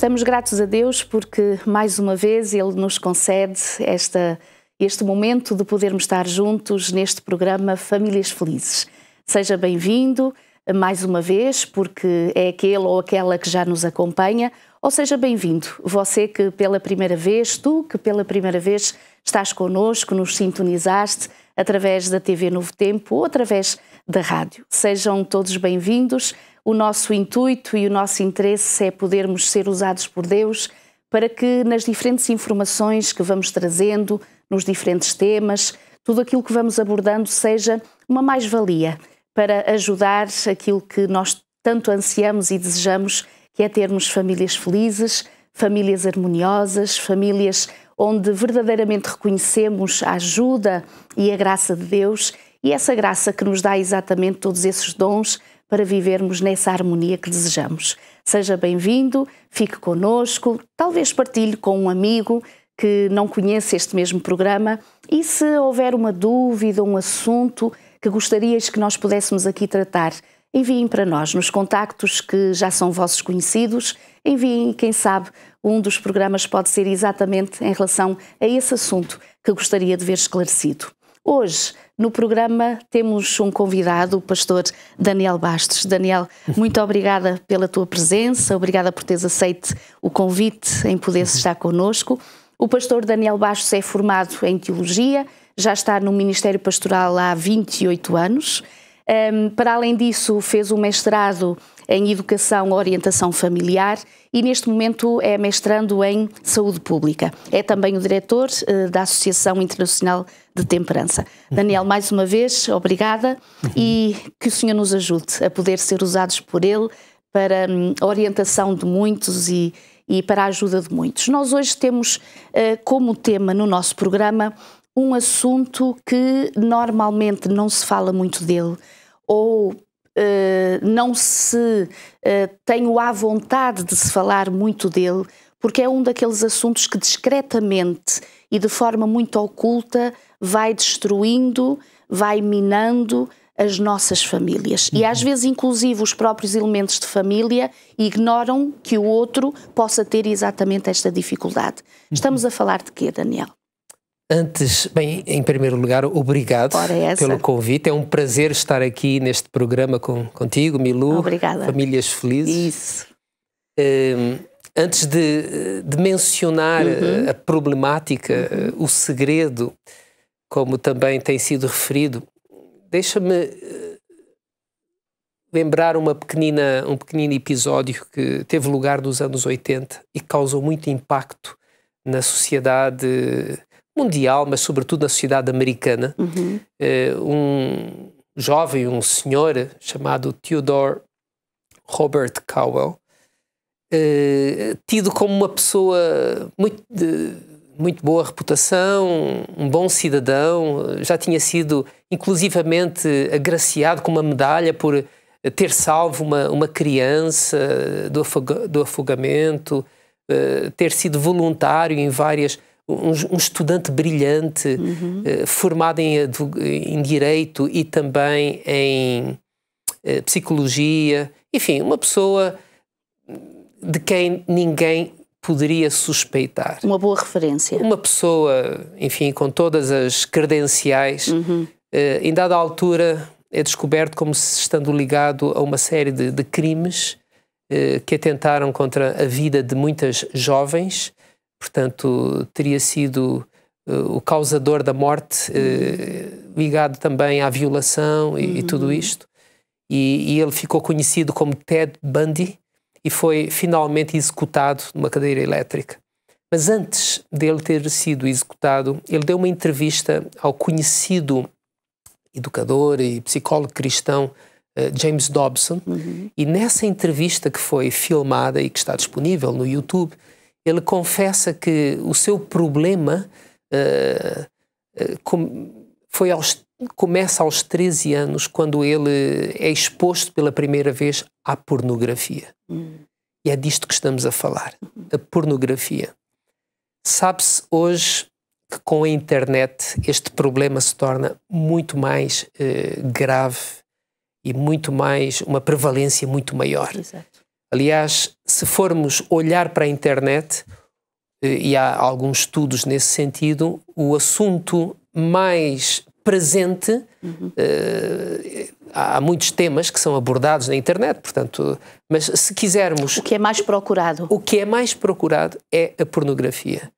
Estamos gratos a Deus porque, mais uma vez, Ele nos concede este momento de podermos estar juntos neste programa Famílias Felizes. Seja bem-vindo mais uma vez, porque é aquele ou aquela que já nos acompanha, ou seja bem-vindo, você que pela primeira vez, tu que pela primeira vez estás connosco, nos sintonizaste através da TV Novo Tempo ou através da rádio. Sejam todos bem-vindos. O nosso intuito e o nosso interesse é podermos ser usados por Deus para que nas diferentes informações que vamos trazendo, nos diferentes temas, tudo aquilo que vamos abordando seja uma mais-valia para ajudar aquilo que nós tanto ansiamos e desejamos, que é termos famílias felizes, famílias harmoniosas, famílias onde verdadeiramente reconhecemos a ajuda e a graça de Deus e essa graça que nos dá exatamente todos esses dons para vivermos nessa harmonia que desejamos. Seja bem-vindo, fique connosco, talvez partilhe com um amigo que não conhece este mesmo programa e se houver uma dúvida, um assunto que gostarias que nós pudéssemos aqui tratar, enviem para nós nos contactos que já são vossos conhecidos, enviem, quem sabe, um dos programas pode ser exatamente em relação a esse assunto que gostaria de ver esclarecido. Hoje, no programa, temos um convidado, o pastor Daniel Bastos. Daniel, muito obrigada pela tua presença, obrigada por teres aceito o convite em poderes estar connosco. O pastor Daniel Bastos é formado em teologia, já está no Ministério Pastoral há 28 anos. Para além disso, fez um mestrado em Educação e Orientação Familiar e neste momento é mestrando em Saúde Pública. É também o diretor da Associação Internacional de Temperança. Daniel, mais uma vez, obrigada e que o Senhor nos ajude a poder ser usados por Ele para a orientação de muitos e para a ajuda de muitos. Nós hoje temos como tema no nosso programa um assunto que normalmente não se fala muito dele ou não se tenho à vontade de se falar muito dele, porque é um daqueles assuntos que discretamente e de forma muito oculta vai destruindo, vai minando as nossas famílias. E às vezes, inclusive, os próprios elementos de família ignoram que o outro possa ter exatamente esta dificuldade. Estamos a falar de quê, Daniel? Antes, bem, em primeiro lugar, obrigado pelo convite. É um prazer estar aqui neste programa contigo, Milu. Obrigada. Famílias Felizes. Isso. Antes de mencionar a problemática, o segredo, como também tem sido referido, deixa-me lembrar um pequenino episódio que teve lugar nos anos 80 e causou muito impacto na sociedade mundial, mas sobretudo na sociedade americana. Um jovem, um senhor chamado Theodore Robert Cowell, tido como uma pessoa muito boa reputação, um bom cidadão, já tinha sido inclusivamente agraciado com uma medalha por ter salvo uma criança do afogamento, ter sido voluntário em várias... Um estudante brilhante, formado em Direito e também em Psicologia. Enfim, uma pessoa de quem ninguém poderia suspeitar. Uma boa referência. Uma pessoa, enfim, com todas as credenciais. Em dada altura é descoberto como se estando ligado a uma série de crimes que atentaram contra a vida de muitas jovens. Portanto, teria sido o causador da morte, ligado também à violação e tudo isto. E ele ficou conhecido como Ted Bundy e foi finalmente executado numa cadeira elétrica. Mas antes dele ter sido executado, ele deu uma entrevista ao conhecido educador e psicólogo cristão James Dobson. E nessa entrevista que foi filmada e que está disponível no YouTube, ele confessa que o seu problema começa aos 13 anos, quando ele é exposto pela primeira vez à pornografia. E é disto que estamos a falar, a pornografia. Sabe-se hoje que com a internet este problema se torna muito mais grave e muito mais, uma prevalência muito maior. Exato. Aliás, se formos olhar para a internet, e há alguns estudos nesse sentido, o assunto mais presente, há muitos temas que são abordados na internet, portanto, mas se quisermos... O que é mais procurado? O que é mais procurado é a pornografia.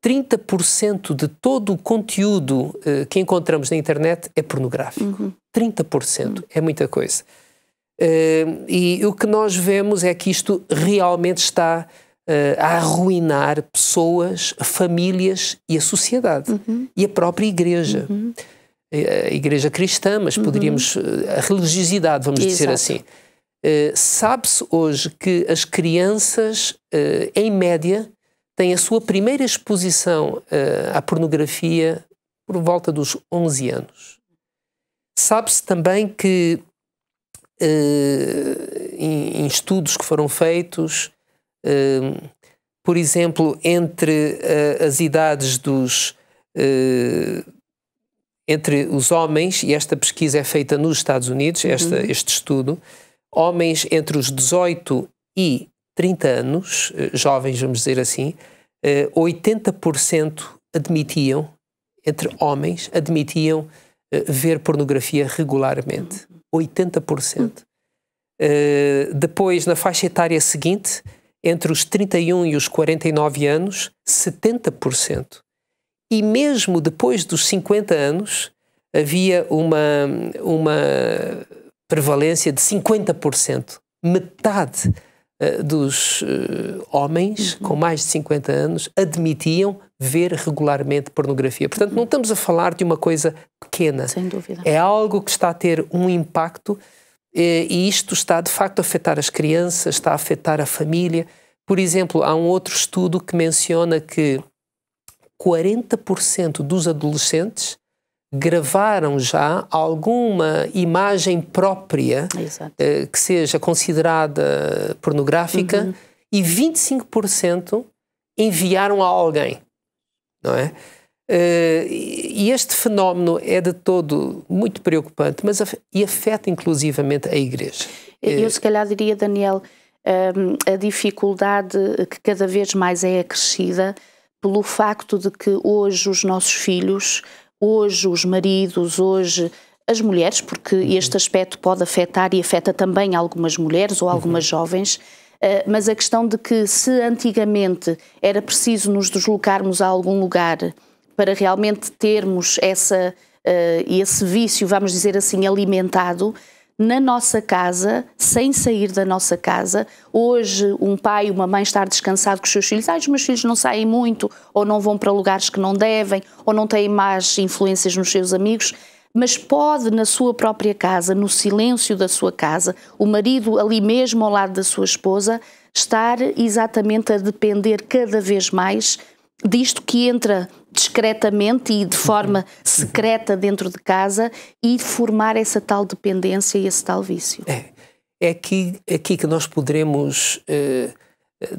30% de todo o conteúdo que encontramos na internet é pornográfico. 30%, é muita coisa. E o que nós vemos é que isto realmente está a arruinar pessoas, famílias e a sociedade. E a própria igreja. A igreja cristã, mas poderíamos... A religiosidade, vamos dizer assim. Sabe-se hoje que as crianças, em média, têm a sua primeira exposição à pornografia por volta dos 11 anos. Sabe-se também que em estudos que foram feitos, por exemplo, entre as idades dos... entre os homens, e esta pesquisa é feita nos Estados Unidos, este estudo, homens entre os 18 e 30 anos, jovens, vamos dizer assim, 80% admitiam, entre homens, admitiam ver pornografia regularmente. 80%. Depois, na faixa etária seguinte, entre os 31 e os 49 anos, 70%. E mesmo depois dos 50 anos, havia uma prevalência de 50%. Metade dos homens com mais de 50 anos admitiam ver regularmente pornografia. Portanto, não estamos a falar de uma coisa pequena. Sem dúvida. É algo que está a ter um impacto e isto está, de facto, a afetar as crianças, está a afetar a família. Por exemplo, há um outro estudo que menciona que 40% dos adolescentes gravaram já alguma imagem própria que seja considerada pornográfica e 25% enviaram a alguém, não é? E este fenómeno é de todo muito preocupante, mas afeta inclusivamente a Igreja. Eu se calhar diria, Daniel, a dificuldade que cada vez mais é acrescida pelo facto de que hoje os nossos filhos, hoje os maridos, hoje as mulheres, porque este aspecto pode afetar e afeta também algumas mulheres ou algumas jovens, mas a questão de que se antigamente era preciso nos deslocarmos a algum lugar para realmente termos esse vício, vamos dizer assim, alimentado, na nossa casa, sem sair da nossa casa. Hoje um pai, uma mãe estar descansado com os seus filhos, os meus filhos não saem muito, ou não vão para lugares que não devem, ou não têm más influências nos seus amigos, mas pode na sua própria casa, no silêncio da sua casa, o marido ali mesmo ao lado da sua esposa, estar exatamente a depender cada vez mais disto que entra discretamente e de forma secreta dentro de casa e formar essa tal dependência e esse tal vício. É aqui que nós poderemos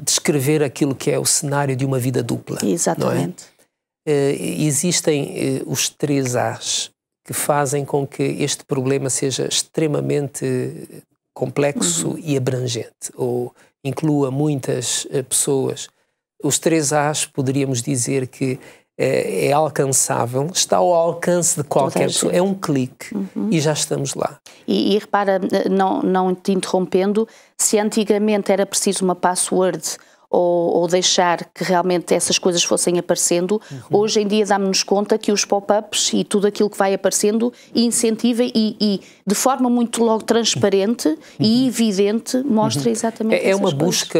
descrever aquilo que é o cenário de uma vida dupla. Exatamente. Não é? Existem os 3 A's que fazem com que este problema seja extremamente complexo e abrangente, ou inclua muitas pessoas. Os 3 A's poderíamos dizer que é alcançável, está ao alcance de qualquer pessoa, é um clique e já estamos lá. E repara, não te interrompendo, se antigamente era preciso uma password ou deixar que realmente essas coisas fossem aparecendo, hoje em dia damos-nos conta que os pop-ups e tudo aquilo que vai aparecendo incentiva e de forma muito logo transparente e evidente mostra exatamente essas uma coisas. Busca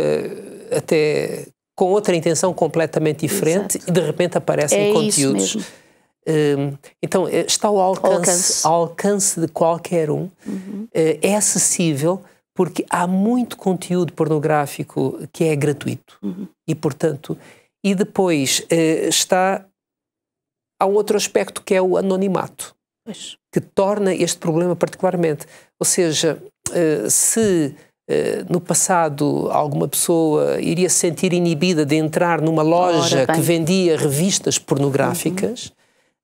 até com outra intenção completamente diferente. Exato. E de repente aparecem conteúdos. Então está ao alcance de qualquer um, é acessível porque há muito conteúdo pornográfico que é gratuito e portanto, e depois há um outro aspecto que é o anonimato, que torna este problema particularmente, ou seja, se no passado alguma pessoa iria se sentir inibida de entrar numa loja que vendia revistas pornográficas,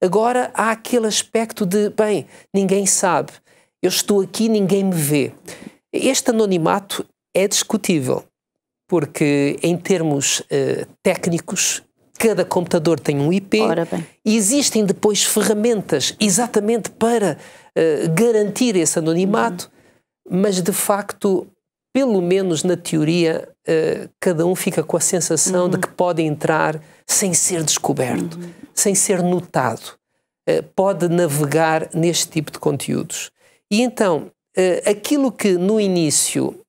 agora há aquele aspecto de, bem, ninguém sabe, eu estou aqui, ninguém me vê. Este anonimato é discutível, porque em termos técnicos, cada computador tem um IP e existem depois ferramentas exatamente para garantir esse anonimato, mas de facto, pelo menos na teoria, cada um fica com a sensação de que pode entrar sem ser descoberto, sem ser notado, pode navegar neste tipo de conteúdos. E então, aquilo que no início,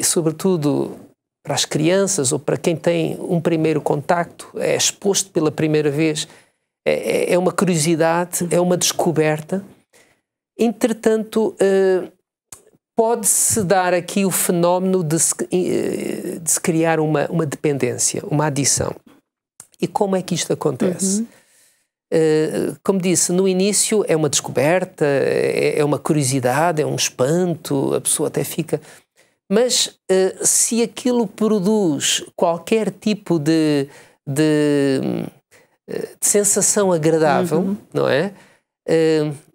sobretudo para as crianças ou para quem tem um primeiro contacto, é exposto pela primeira vez, é uma curiosidade, é uma descoberta. Entretanto, pode-se dar aqui o fenómeno de se criar uma dependência, uma adição. E como é que isto acontece? Como disse, no início é uma descoberta, é uma curiosidade, é um espanto, a pessoa até fica... Mas se aquilo produz qualquer tipo de sensação agradável, não é?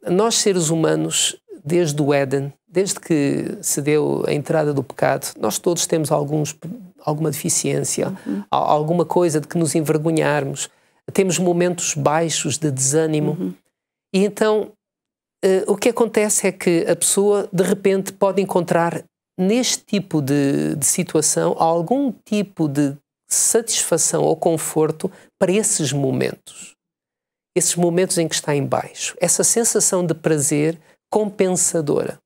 Nós, seres humanos, desde o Éden, desde que se deu a entrada do pecado, nós todos temos alguma deficiência, alguma coisa de que nos envergonharmos, temos momentos baixos de desânimo. E então o que acontece é que a pessoa de repente pode encontrar neste tipo de situação algum tipo de satisfação ou conforto para esses momentos em que está em baixo, essa sensação de prazer compensadora.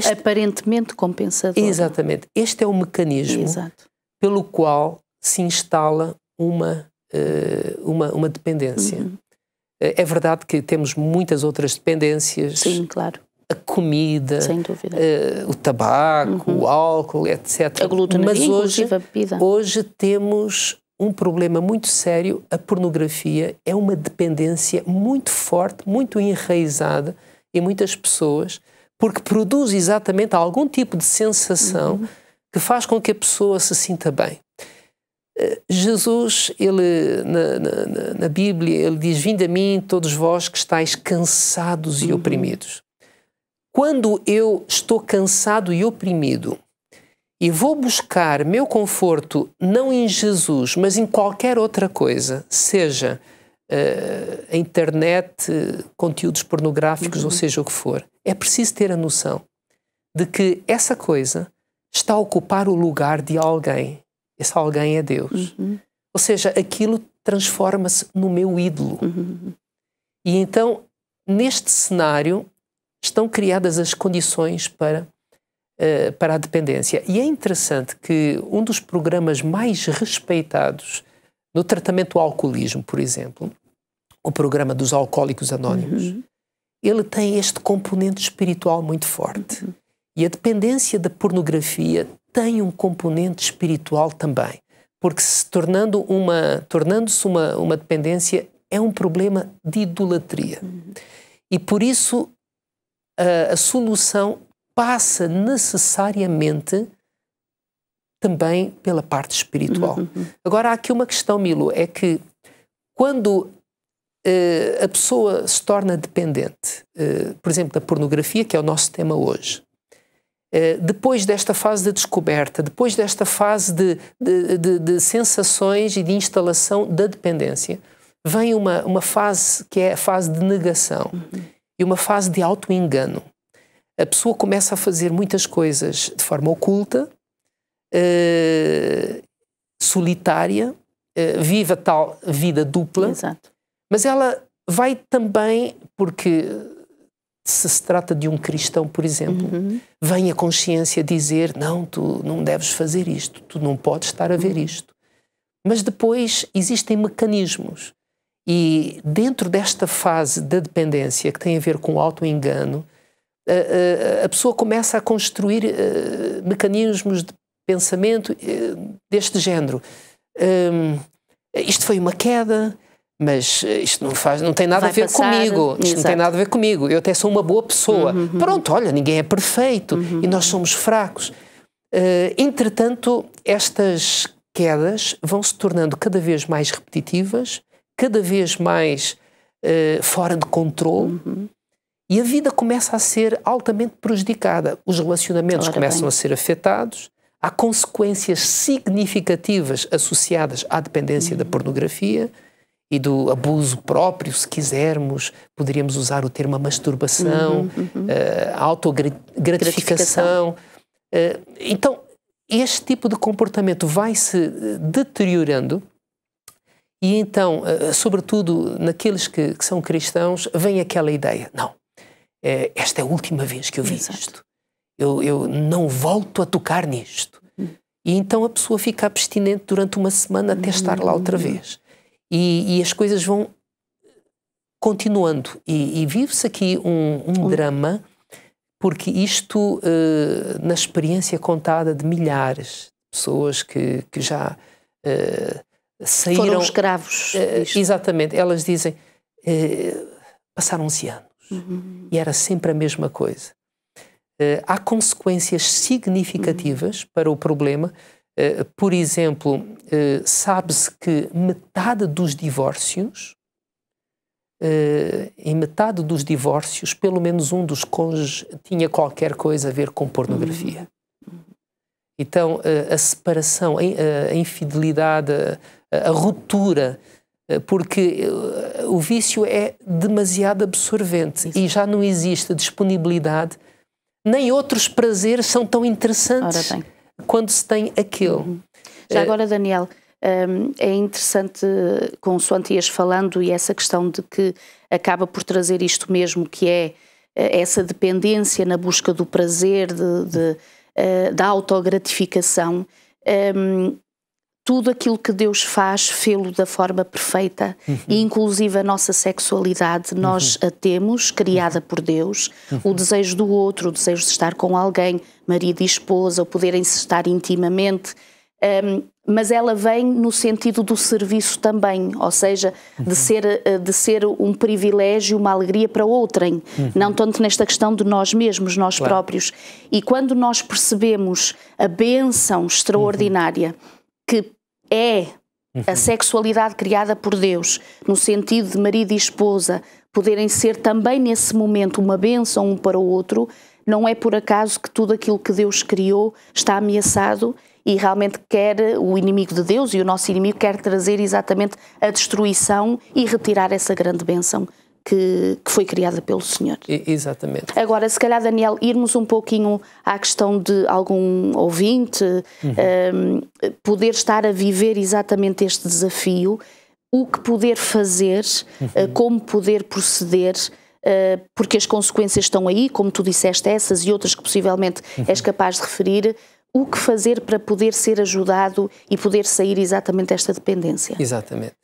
Aparentemente compensadora. Exatamente. Este é o mecanismo pelo qual se instala uma dependência. É verdade que temos muitas outras dependências. Sim, claro. A comida, sem dúvida, o tabaco, o álcool, etc. A glutonaria, inclusive a bebida. Hoje temos um problema muito sério. A pornografia é uma dependência muito forte, muito enraizada em muitas pessoas, porque produz exatamente algum tipo de sensação que faz com que a pessoa se sinta bem. Jesus, ele, na Bíblia, ele diz: vinde a mim todos vós que estáis cansados e oprimidos. Quando eu estou cansado e oprimido e vou buscar meu conforto não em Jesus, mas em qualquer outra coisa, seja a internet, conteúdos pornográficos, ou seja o que for, é preciso ter a noção de que essa coisa está a ocupar o lugar de alguém. Esse alguém é Deus. Ou seja, aquilo transforma-se no meu ídolo. E então, neste cenário, estão criadas as condições para a dependência. E é interessante que um dos programas mais respeitados no tratamento do alcoolismo, por exemplo, o programa dos Alcoólicos Anónimos, ele tem este componente espiritual muito forte. E a dependência da pornografia tem um componente espiritual também, porque tornando-se uma dependência, é um problema de idolatria. E por isso a solução passa necessariamente também pela parte espiritual. Agora, há aqui uma questão, Milo, é que quando a pessoa se torna dependente, por exemplo, da pornografia, que é o nosso tema hoje, depois desta fase de descoberta, depois desta fase de sensações e de instalação da dependência, vem uma fase que é a fase de negação e uma fase de auto-engano. A pessoa começa a fazer muitas coisas de forma oculta, solitária, vive a tal vida dupla. Exato. Mas ela vai também, porque se trata de um cristão, por exemplo, vem a consciência dizer: não, tu não deves fazer isto, tu não podes estar a ver isto. Mas depois existem mecanismos. E dentro desta fase da dependência, que tem a ver com o auto-engano, a pessoa começa a construir mecanismos de pensamento deste género. Isto foi uma queda, mas isto não tem nada a ver comigo. Isto não tem nada a ver comigo. Eu até sou uma boa pessoa. Pronto, olha, ninguém é perfeito e nós somos fracos. Entretanto, estas quedas vão se tornando cada vez mais repetitivas, cada vez mais fora de controle. E a vida começa a ser altamente prejudicada. Os relacionamentos começam a ser afetados. Há consequências significativas associadas à dependência da pornografia e do abuso próprio, se quisermos. Poderíamos usar o termo masturbação, autogratificação. Então, este tipo de comportamento vai se deteriorando e então, sobretudo naqueles que são cristãos, vem aquela ideia, não, esta é a última vez que eu vi isto. Eu não volto a tocar nisto. E então a pessoa fica abstinente durante uma semana até estar lá outra vez. E as coisas vão continuando. E vive-se aqui um drama, porque isto, na experiência contada de milhares de pessoas que já saíram... Foram escravos. Exatamente. Elas dizem, passaram-se anos. E era sempre a mesma coisa. Há consequências significativas para o problema. Por exemplo, sabe-se que metade dos divórcios, em metade dos divórcios, pelo menos um dos cônjuges tinha qualquer coisa a ver com pornografia. Então, a separação, a infidelidade, a ruptura, porque o vício é demasiado absorvente e já não existe disponibilidade, nem outros prazeres são tão interessantes quando se tem aquele. Já agora, Daniel, é interessante, consoante ias falando, e essa questão de que acaba por trazer isto mesmo, que é essa dependência na busca do prazer, da autogratificação. Tudo aquilo que Deus faz, fê-lo da forma perfeita, e inclusive a nossa sexualidade, nós a temos, criada por Deus, o desejo do outro, o desejo de estar com alguém, marido e esposa, o poderem se estar intimamente, mas ela vem no sentido do serviço também, ou seja, de ser um privilégio, uma alegria para outrem, não tanto nesta questão de nós mesmos, nós próprios. E quando nós percebemos a bênção extraordinária que é a sexualidade criada por Deus, no sentido de marido e esposa poderem ser também nesse momento uma bênção um para o outro, não é por acaso que tudo aquilo que Deus criou está ameaçado e realmente o inimigo de Deus e o nosso inimigo quer trazer exatamente a destruição e retirar essa grande bênção que foi criada pelo Senhor. Exatamente. Agora, se calhar, Daniel, irmos um pouquinho à questão de algum ouvinte poder estar a viver exatamente este desafio, o que poder fazer, como poder proceder, porque as consequências estão aí, como tu disseste, essas e outras que possivelmente és capaz de referir. O que fazer para poder ser ajudado e poder sair exatamente desta dependência? Exatamente.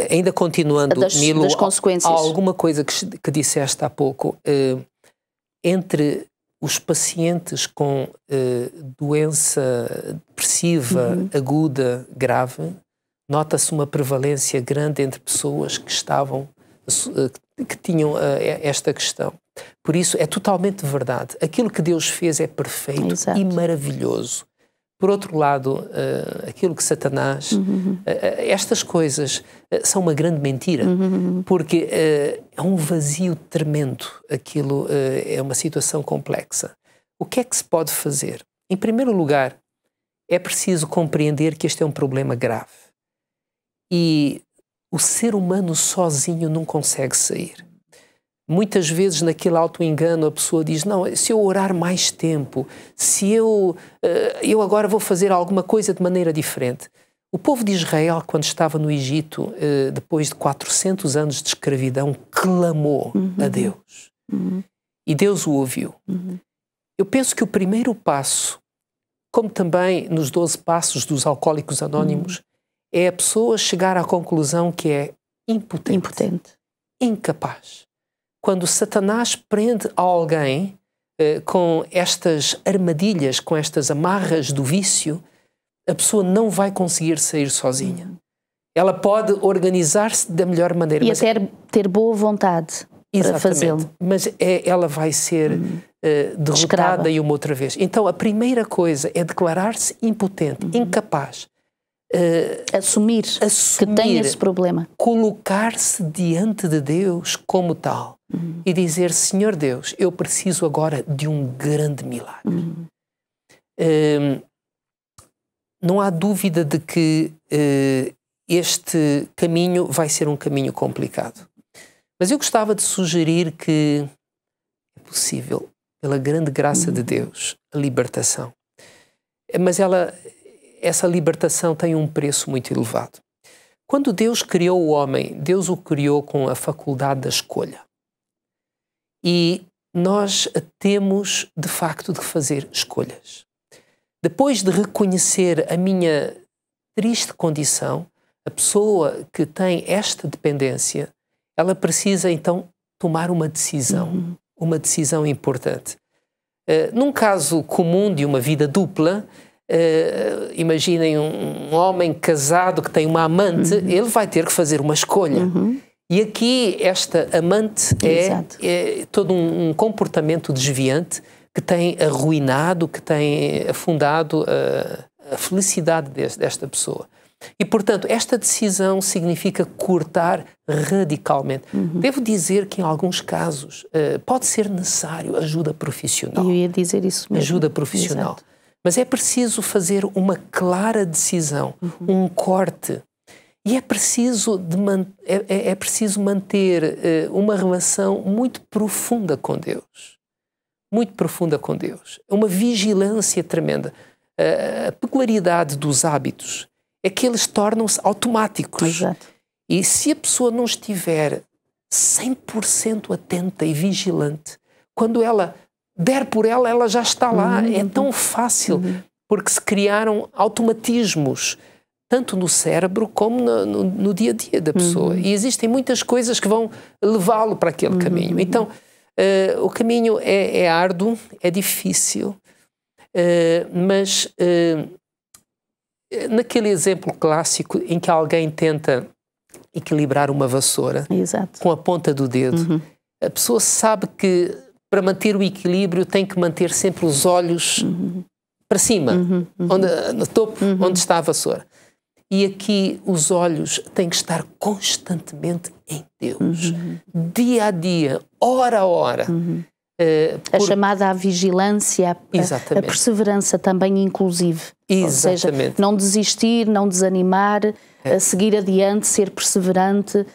Ainda continuando, Nilo, das consequências. Há alguma coisa que disseste há pouco. Entre os pacientes com doença depressiva aguda, grave, nota-se uma prevalência grande entre pessoas que tinham esta questão. Por isso, é totalmente verdade. Aquilo que Deus fez é perfeito e maravilhoso. Por outro lado, aquilo que Satanás... estas coisas são uma grande mentira, porque é um vazio tremendo. Aquilo é uma situação complexa. O que é que se pode fazer? Em primeiro lugar, é preciso compreender que este é um problema grave. E o ser humano sozinho não consegue sair. Muitas vezes naquele auto-engano a pessoa diz, não, se eu orar mais tempo, se eu agora vou fazer alguma coisa de maneira diferente. O povo de Israel, quando estava no Egito, depois de 400 anos de escravidão, clamou a Deus. E Deus o ouviu. Eu penso que o primeiro passo, como também nos 12 passos dos Alcoólicos Anónimos, é a pessoa chegar à conclusão que é impotente. Incapaz. Quando Satanás prende alguém com estas armadilhas, com estas amarras do vício, a pessoa não vai conseguir sair sozinha. Ela pode organizar-se da melhor maneira. E até ter boa vontade para fazê-lo. Mas ela vai ser derrotada e uma outra vez. Então a primeira coisa é declarar-se impotente, incapaz. assumir que tem esse problema. Colocar-se diante de Deus como tal e dizer: Senhor Deus, eu preciso agora de um grande milagre. Não há dúvida de que este caminho vai ser um caminho complicado. Mas eu gostava de sugerir que é possível, pela grande graça de Deus, a libertação. Mas essa libertação tem um preço muito elevado. Quando Deus criou o homem, Deus o criou com a faculdade da escolha. E nós temos, de facto, de fazer escolhas. Depois de reconhecer a minha triste condição, a pessoa que tem esta dependência, ela precisa, então, tomar uma decisão importante. Num caso comum de uma vida dupla, imaginem um homem casado que tem uma amante, ele vai ter que fazer uma escolha. E aqui esta amante é todo um comportamento desviante que tem arruinado, que tem afundado a felicidade desta pessoa. E, portanto, esta decisão significa cortar radicalmente. Devo dizer que, em alguns casos, pode ser necessário ajuda profissional. Eu ia dizer isso mesmo. Ajuda profissional. Exato. Mas é preciso fazer uma clara decisão, um corte. E é preciso, é preciso manter uma relação muito profunda com Deus. Muito profunda com Deus. Uma vigilância tremenda. A peculiaridade dos hábitos é que eles tornam-se automáticos. Exato. E se a pessoa não estiver 100% atenta e vigilante, quando ela der por ela, ela já está lá. É tão fácil, porque se criaram automatismos, tanto no cérebro como no dia a dia da pessoa. E existem muitas coisas que vão levá-lo para aquele caminho. Então, o caminho é árduo, é difícil, mas naquele exemplo clássico em que alguém tenta equilibrar uma vassoura com a ponta do dedo, a pessoa sabe que para manter o equilíbrio tem que manter sempre os olhos para cima, no topo, onde está a vassoura. E aqui os olhos têm que estar constantemente em Deus, dia a dia, hora a hora. A chamada à vigilância, a perseverança também inclusive. Ou seja, não desistir, não desanimar, seguir adiante, ser perseverante,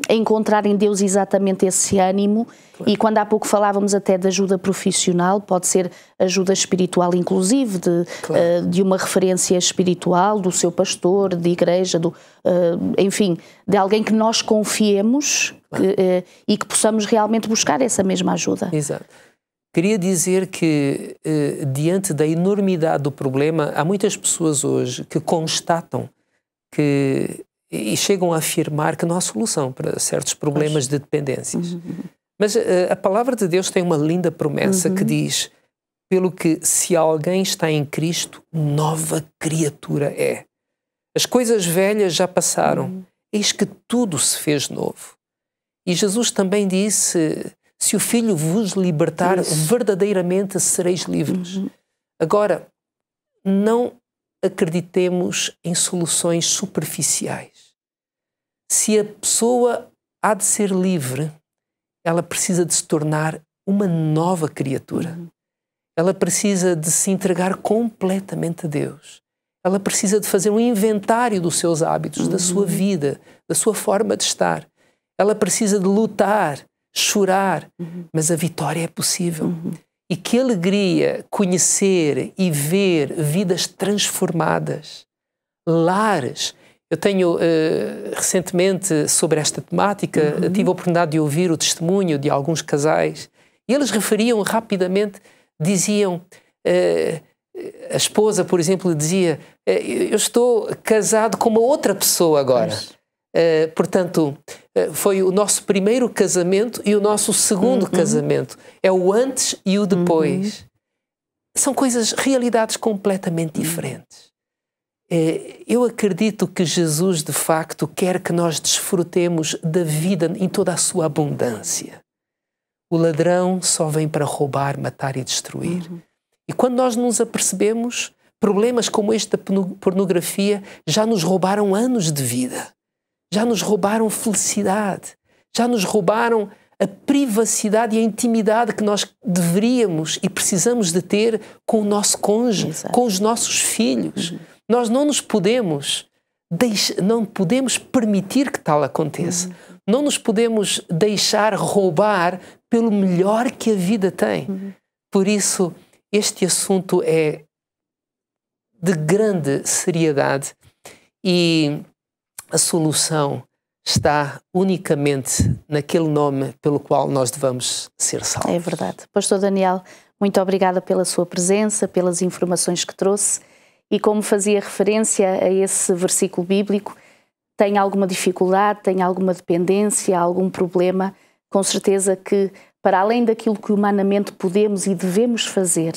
encontrar em Deus exatamente esse ânimo. E quando há pouco falávamos até de ajuda profissional, pode ser ajuda espiritual inclusive, de uma referência espiritual, do seu pastor, de igreja, enfim, de alguém que nós confiemos e que possamos realmente buscar essa mesma ajuda. Exato. Queria dizer que, diante da enormidade do problema, há muitas pessoas hoje que constatam e chegam a afirmar que não há solução para certos problemas de dependências. Mas a palavra de Deus tem uma linda promessa que diz: pelo que se alguém está em Cristo, nova criatura é. As coisas velhas já passaram, eis que tudo se fez novo. E Jesus também disse: se o Filho vos libertar, verdadeiramente sereis livres. Agora, não acreditemos em soluções superficiais. Se a pessoa há de ser livre, ela precisa de se tornar uma nova criatura. Ela precisa de se entregar completamente a Deus. Ela precisa de fazer um inventário dos seus hábitos, da sua vida, da sua forma de estar. Ela precisa de lutar, chorar, mas a vitória é possível. E que alegria conhecer e ver vidas transformadas, lares. Eu tenho, recentemente, sobre esta temática, tive a oportunidade de ouvir o testemunho de alguns casais, e eles referiam rapidamente, diziam, a esposa, por exemplo, dizia: eu estou casado com uma outra pessoa agora. Portanto, foi o nosso primeiro casamento e o nosso segundo casamento. É o antes e o depois. São realidades completamente diferentes. Eu acredito que Jesus, de facto, quer que nós desfrutemos da vida em toda a sua abundância. O ladrão só vem para roubar, matar e destruir. E quando nós nos apercebemos, problemas como este da pornografia já nos roubaram anos de vida, já nos roubaram felicidade, já nos roubaram a privacidade e a intimidade que nós deveríamos e precisamos de ter com o nosso cônjuge, Exato. com os nossos filhos. Nós não podemos permitir que tal aconteça. Não nos podemos deixar roubar pelo melhor que a vida tem. Por isso, este assunto é de grande seriedade e a solução está unicamente naquele nome pelo qual nós devemos ser salvos. É verdade. Pastor Daniel, muito obrigada pela sua presença, pelas informações que trouxe, e como fazia referência a esse versículo bíblico, tem alguma dificuldade, tem alguma dependência, algum problema, com certeza que, para além daquilo que humanamente podemos e devemos fazer,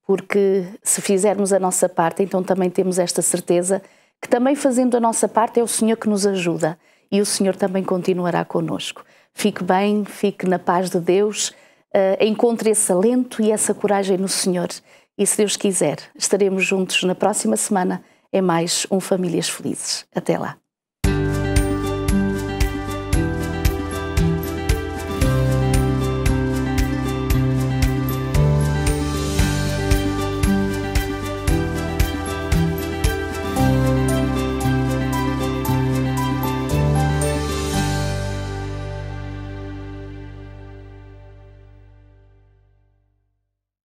porque se fizermos a nossa parte, então também temos esta certeza que também fazendo a nossa parte é o Senhor que nos ajuda e o Senhor também continuará connosco. Fique bem, fique na paz de Deus, encontre esse alento e essa coragem no Senhor. E se Deus quiser, estaremos juntos na próxima semana em mais um Famílias Felizes. Até lá.